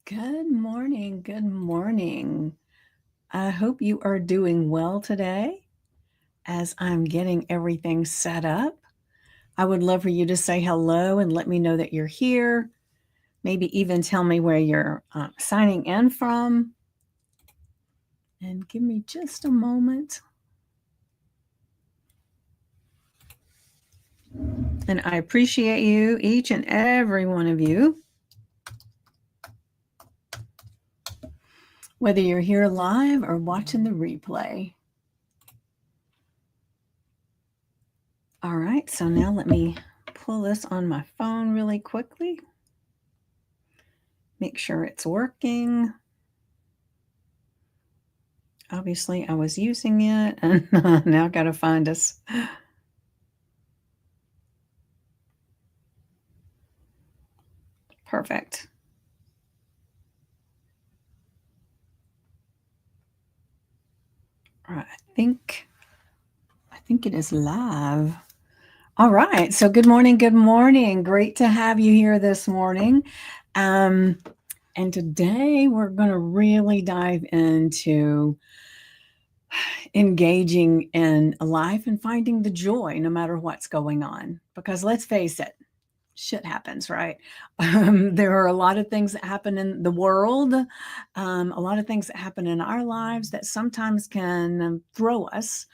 Good morning. Good morning. I hope you are doing well today as I'm getting everything set up. I would love for you to say hello and let me know that you're here. Maybe even tell me where you're signing in from. And give me just a moment. And I appreciate you, each and every one of you. Whether you're here live or watching the replay. All right, so now let me pull this on my phone really quickly. Make sure it's working. Obviously, I was using it, and now got to find us. Perfect. All right, I think it is live. All right, so good morning, good morning. Great to have you here this morning. And today we're going to really dive into engaging in life and finding the joy no matter what's going on. Because let's face it, shit happens, right? There are a lot of things that happen in the world, a lot of things that happen in our lives that sometimes can throw us.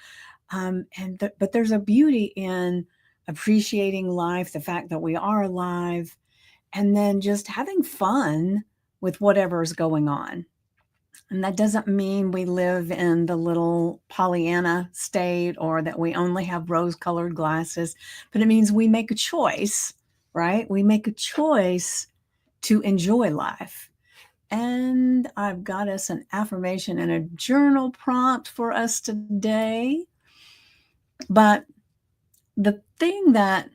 But there's a beauty in appreciating life, the fact that we are alive, and then just having fun with whatever's going on. And that doesn't mean we live in the little Pollyanna state or that we only have rose colored glasses, but it means we make a choice, right? We make a choice to enjoy life. And I've got us an affirmation and a journal prompt for us today. But the thing that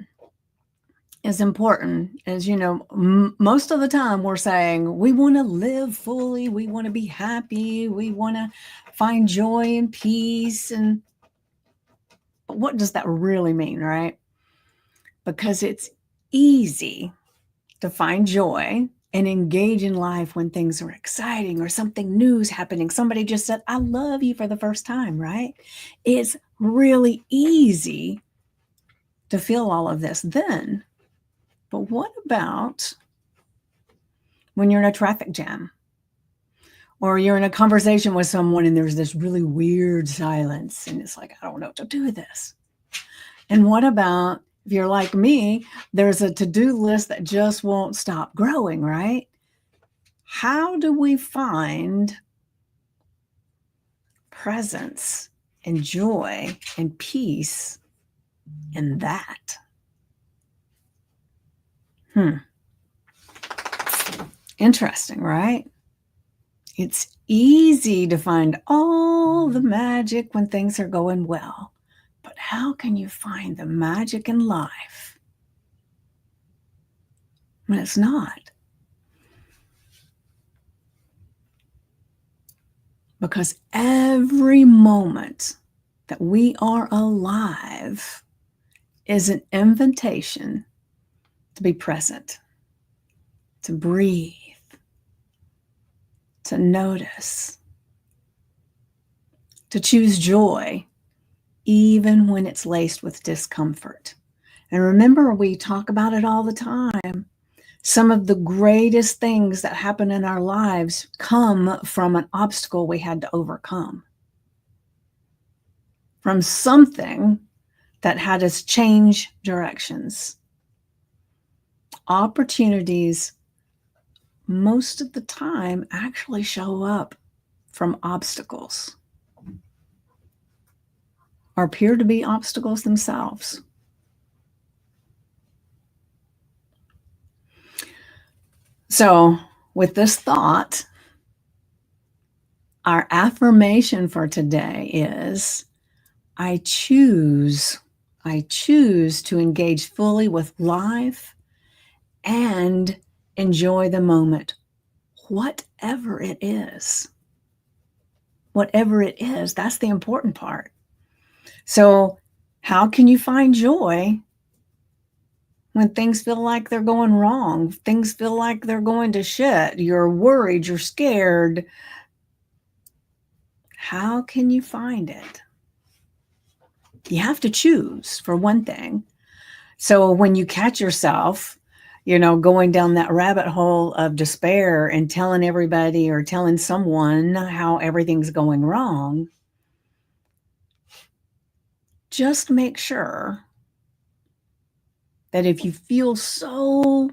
is important is, most of the time we're saying we want to live fully, we want to be happy, we want to find joy and peace. But what does that really mean, right? Because it's easy to find joy and engage in life when things are exciting or something new is happening. Somebody just said, I love you for the first time, right? It's really easy to feel all of this then. But what about when you're in a traffic jam? Or you're in a conversation with someone and there's this really weird silence and it's like, I don't know what to do with this. And what about if you're like me, there's a to-do list that just won't stop growing, right? How do we find presence and joy and peace in that? Interesting, right? It's easy to find all the magic when things are going well. But how can you find the magic in life when it's not? Because every moment that we are alive is an invitation to be present, to breathe, to notice, to choose joy, even when it's laced with discomfort. And remember, we talk about it all the time. Some of the greatest things that happen in our lives come from an obstacle we had to overcome, from something that had us change directions. Opportunities, most of the time, actually show up from obstacles or appear to be obstacles themselves. So, with this thought, our affirmation for today is I choose to engage fully with life and enjoy the moment, whatever it is. Whatever it is, that's the important part. So, how can you find joy when things feel like they're going wrong, things feel like they're going to shit, you're worried, you're scared, how can you find it? You have to choose, for one thing. So when you catch yourself, going down that rabbit hole of despair and telling everybody or telling someone how everything's going wrong, just make sure that if you feel so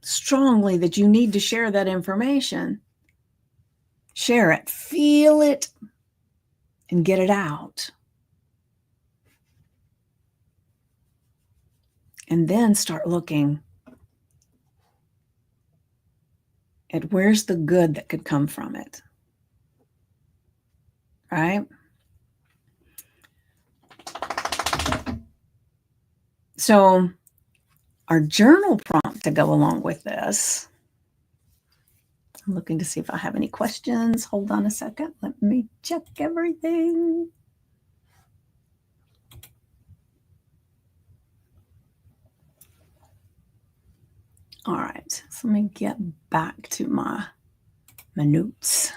strongly that you need to share that information, share it, feel it, and get it out. And then start looking at where's the good that could come from it, right? So our journal prompt to go along with this, I'm looking to see if I have any questions. Hold on a second. Let me check everything. All right, so let me get back to my notes.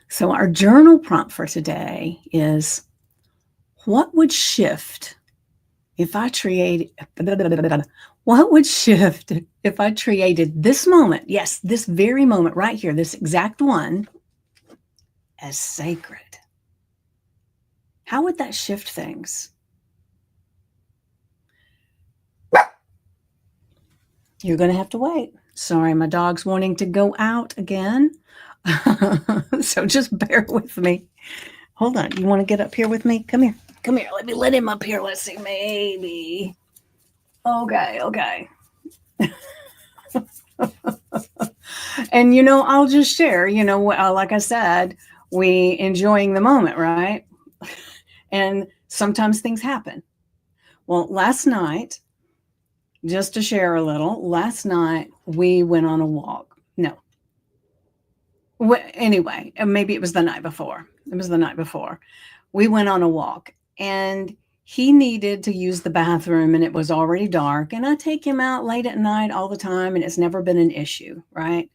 So our journal prompt for today is, what would shift if I created this moment, yes, this very moment right here, this exact one, as sacred? How would that shift things? You're going to have to wait. Sorry, my dog's wanting to go out again. So just bear with me. Hold on. You want to get up here with me? Come here. Come here. Let me let him up here. Let's see. Maybe. Okay. And, I'll just share, like I said, we enjoying the moment, right? And sometimes things happen. Well, last night, just to share a little, last night we went on a walk. No. Anyway, maybe it was the night before. It was the night before. We went on a walk and he needed to use the bathroom and it was already dark. And I take him out late at night all the time and it's never been an issue, right?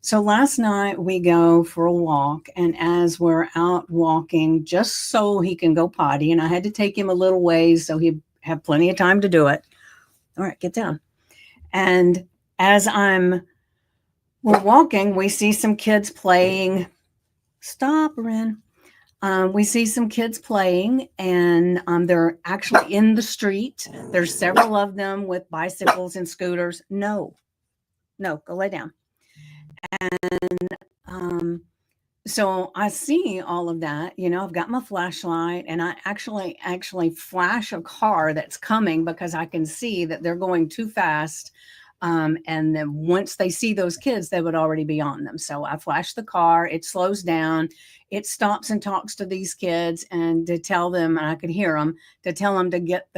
So last night we go for a walk, and as we're out walking, just so he can go potty, and I had to take him a little ways so he'd have plenty of time to do it. All right, get down. And as we're walking, we see some kids playing. Stop, Ren. We see some kids playing, and they're actually in the street. There's several of them with bicycles and scooters. No, go lay down. And so I see all of that, I've got my flashlight and I actually flash a car that's coming because I can see that they're going too fast. And then once they see those kids, they would already be on them. So I flash the car, it slows down, it stops and talks to these kids and to tell them, and I could hear them, to tell them to get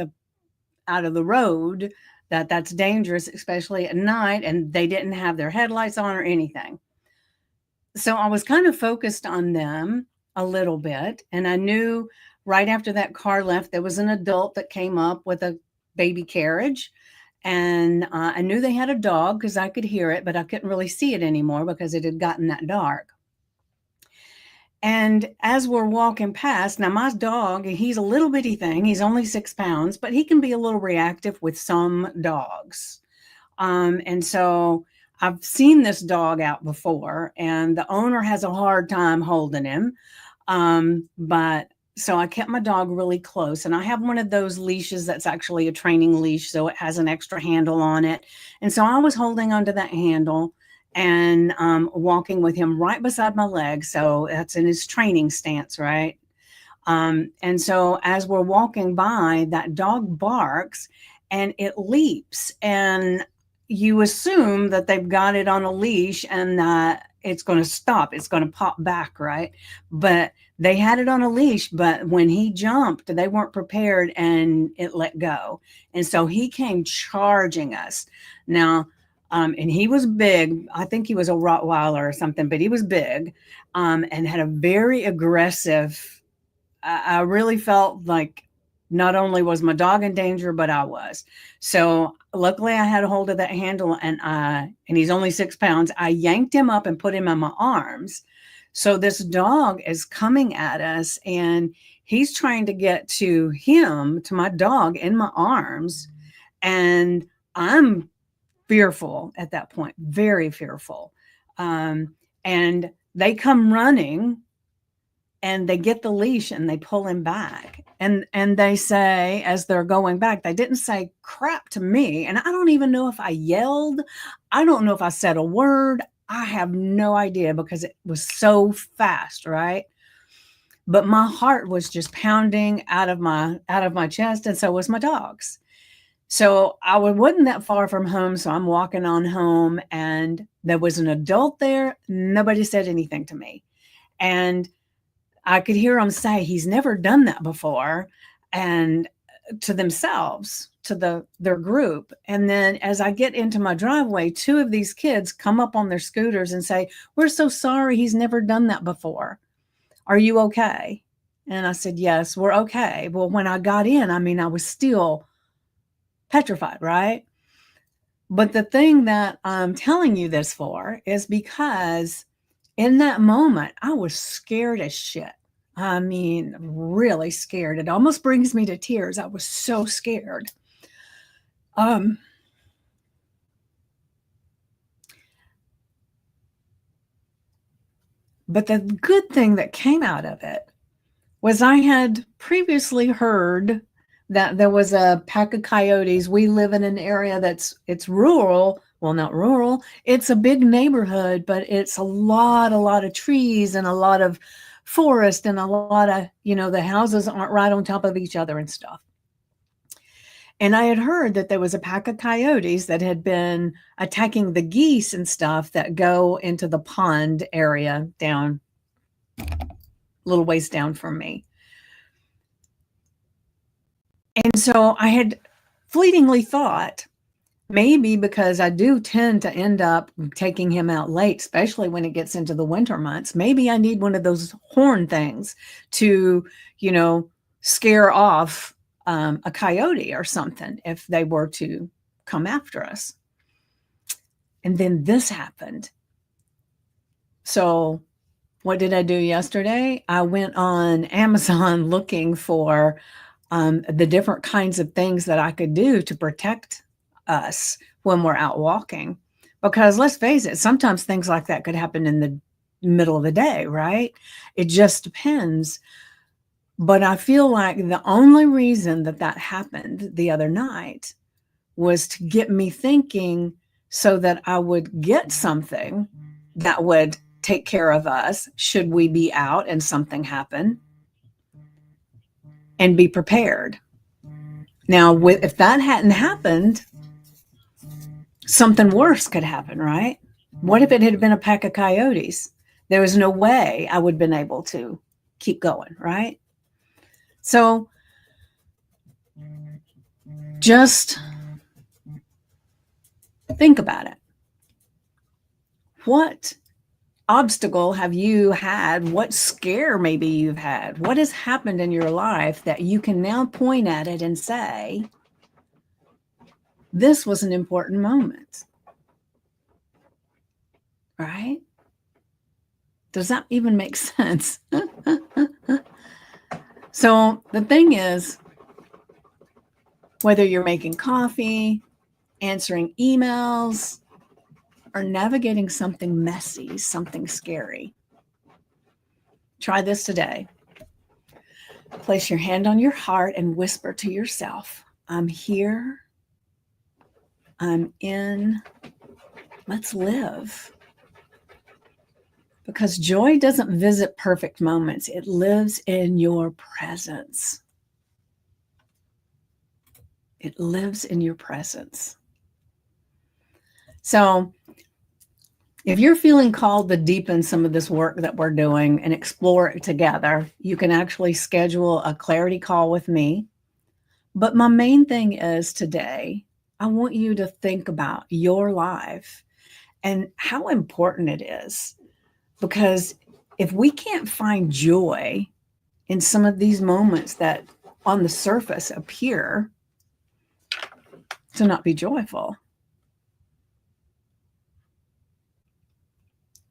out of the road, that's dangerous, especially at night. And they didn't have their headlights on or anything. So I was kind of focused on them a little bit. And I knew right after that car left, there was an adult that came up with a baby carriage. And I knew they had a dog because I could hear it, but I couldn't really see it anymore because it had gotten that dark. And as we're walking past, now my dog, he's a little bitty thing. He's only 6 pounds, but he can be a little reactive with some dogs. And so I've seen this dog out before, and the owner has a hard time holding him. But so I kept my dog really close, and I have one of those leashes that's actually a training leash, so it has an extra handle on it. And so I was holding onto that handle and walking with him right beside my leg. So that's in his training stance, right? And so as we're walking by, that dog barks and it leaps, and you assume that they've got it on a leash and that it's going to stop. It's going to pop back, right? But they had it on a leash, but when he jumped, they weren't prepared and it let go. And so he came charging us. Now, and he was big. I think he was a Rottweiler or something, but he was big, and had a very aggressive, I really felt like Not only was my dog in danger, but I was. So luckily I had a hold of that handle, and he's only 6 pounds. I yanked him up and put him in my arms. So this dog is coming at us, and he's trying to get to my dog in my arms. And I'm fearful at that point, very fearful. And they come running, and they get the leash and they pull him back. And they say, as they're going back, they didn't say crap to me. And I don't even know if I yelled. I don't know if I said a word. I have no idea, because it was so fast, right? But my heart was just pounding out of my chest, and so was my dog's. So I wasn't that far from home, so I'm walking on home, and there was an adult there. Nobody said anything to me. And I could hear them say, he's never done that before, and to themselves, to their group. And then as I get into my driveway, two of these kids come up on their scooters and say, we're so sorry, he's never done that before. Are you okay? And I said, yes, we're okay. Well, when I got in, I was still petrified, right? But the thing that I'm telling you this for is because in that moment, I was scared as shit. Really scared. It almost brings me to tears. I was so scared. But the good thing that came out of it was I had previously heard that there was a pack of coyotes. We live in an area it's rural. Well, not rural. It's a big neighborhood, but it's a lot of trees and a lot of forest and a lot of, the houses aren't right on top of each other and stuff. And I had heard that there was a pack of coyotes that had been attacking the geese and stuff that go into the pond area down a little ways down from me. And so I had fleetingly thought, maybe because I do tend to end up taking him out late, especially when it gets into the winter months, maybe I need one of those horn things to, scare off a coyote or something if they were to come after us. And then this happened. So what did I do yesterday? I went on Amazon looking for the different kinds of things that I could do to protect us when we're out walking. Because let's face it, sometimes things like that could happen in the middle of the day, right? It just depends. But I feel like the only reason that happened the other night was to get me thinking, so that I would get something that would take care of us should we be out and something happen, and be prepared. Now, if that hadn't happened, something worse could happen, right? What if it had been a pack of coyotes? There was no way I would have been able to keep going, right? So just think about it. What obstacle have you had? What scare maybe you've had? What has happened in your life that you can now point at it and say, this was an important moment, right? Does that even make sense? So the thing is, whether you're making coffee, answering emails, or navigating something messy, something scary, try this today. Place your hand on your heart and whisper to yourself, I'm here, I'm in, let's live. Because joy doesn't visit perfect moments. It lives in your presence. It lives in your presence. So if you're feeling called to deepen some of this work that we're doing and explore it together, you can actually schedule a clarity call with me. But my main thing is today, I want you to think about your life and how important it is. Because if we can't find joy in some of these moments that on the surface appear to not be joyful,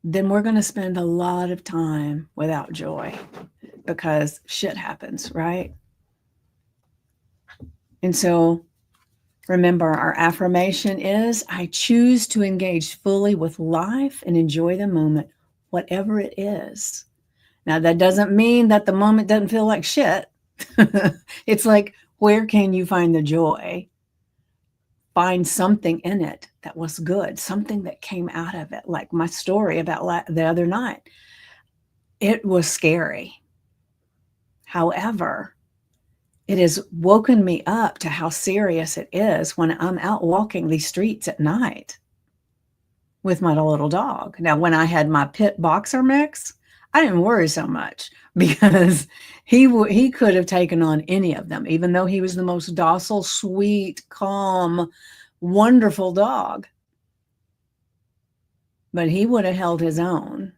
then we're going to spend a lot of time without joy because shit happens, right? And so remember, our affirmation is, I choose to engage fully with life and enjoy the moment, whatever it is. Now, that doesn't mean that the moment doesn't feel like shit. It's like, where can you find the joy? Find something in it that was good, something that came out of it. Like my story about the other night. It was scary. However, it has woken me up to how serious it is when I'm out walking these streets at night with my little dog. Now, when I had my pit boxer mix, I didn't worry so much because he could have taken on any of them, even though he was the most docile, sweet, calm, wonderful dog. But he would have held his own.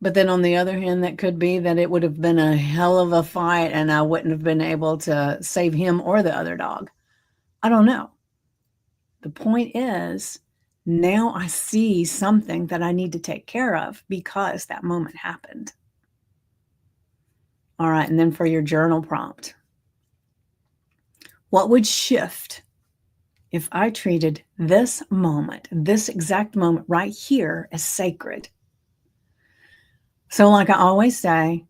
But then on the other hand, that could be that it would have been a hell of a fight and I wouldn't have been able to save him or the other dog. I don't know. The point is, now I see something that I need to take care of because that moment happened. All right, and then for your journal prompt, what would shift if I treated this moment, this exact moment right here, as sacred? So like I always say,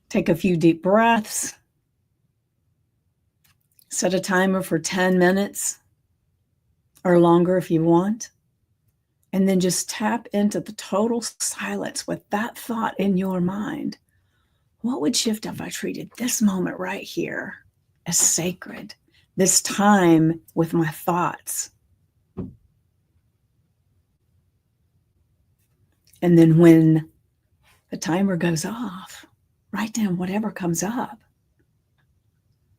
take a few deep breaths, set a timer for 10 minutes or longer if you want, and then just tap into the total silence with that thought in your mind. What would shift if I treated this moment right here as sacred, this time with my thoughts? And then when the timer goes off, write down whatever comes up.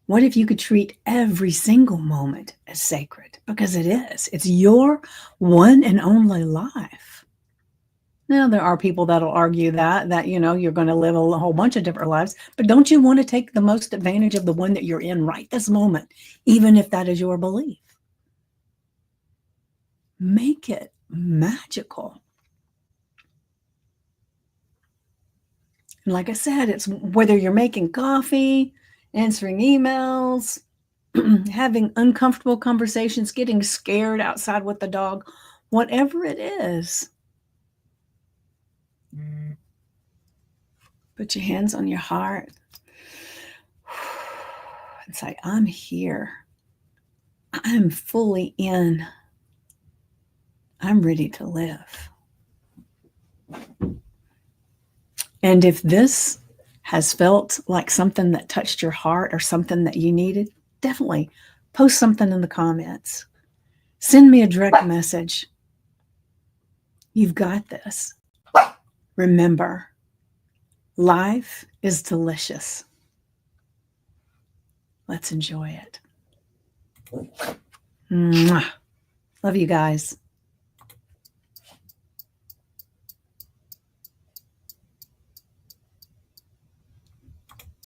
What if you could treat every single moment as sacred? Because it is. It's your one and only life. Now, there are people that'll argue that you're going to live a whole bunch of different lives, but don't you want to take the most advantage of the one that you're in right this moment, even if that is your belief? Make it magical. And like I said, it's whether you're making coffee, answering emails, having uncomfortable conversations, getting scared outside with the dog, whatever it is. Put your hands on your heart and say, I'm here. I'm fully in. I'm ready to live. And if this has felt like something that touched your heart or something that you needed, definitely post something in the comments. Send me a direct message. You've got this. Remember, life is delicious. Let's enjoy it. Mwah. Love you guys.